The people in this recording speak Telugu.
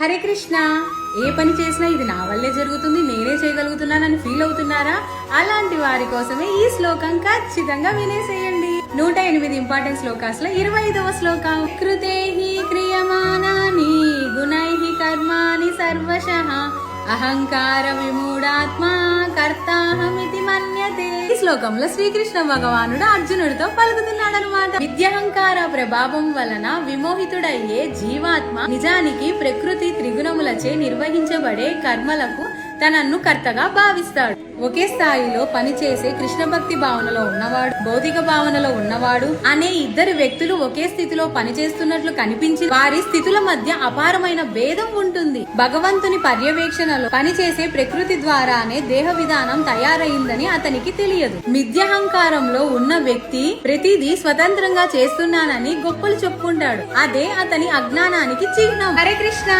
హరే కృష్ణ. ఏ పని చేసినా ఇది నా వల్లే జరుగుతుంది, నేనే చేయగలుగుతున్నానని ఫీల్ అవుతున్నారా? అలాంటి వారి కోసమే ఈ శ్లోకం ఖచ్చితంగా వినేసేయండి. 108 ఇంపార్టెంట్ శ్లోకాస్ లో 25వ శ్లోకం. కృతేహి క్రియమానాని గుణైహి కర్మాని సర్వశః అహంకార విమూఢాత్మా కర్తాహమితి మన్యతే. ఈ శ్లోకంలో శ్రీకృష్ణ భగవానుడు అర్జునుడితో పలుకుతున్నాడనమాట. విద్యహంకార ప్రభావం వలన విమోహితుడయ్యే జీవాత్మ నిజానికి ప్రకృతి త్రిగుణములచే నిర్వహించబడే కర్మలకు తనను కర్తగా భావిస్తాడు. ఒకే స్థాయిలో పనిచేసే కృష్ణ భక్తి భావనలో ఉన్నవాడు, భౌతిక భావనలో ఉన్నవాడు అనే ఇద్దరు వ్యక్తులు ఒకే స్థితిలో పనిచేస్తున్నట్లు కనిపించి వారి స్థితుల మధ్య అపారమైన భేదం ఉంటుంది. భగవంతుని పర్యవేక్షణలో పనిచేసే ప్రకృతి ద్వారానే దేహ విధానం తయారైందని అతనికి తెలియదు. మిథ్యహంకారంలో ఉన్న వ్యక్తి ప్రతిదీ స్వతంత్రంగా చేస్తున్నానని గొప్పలు చెప్పుకుంటాడు. అదే అతని అజ్ఞానానికి చిహ్నం. హరే కృష్ణ.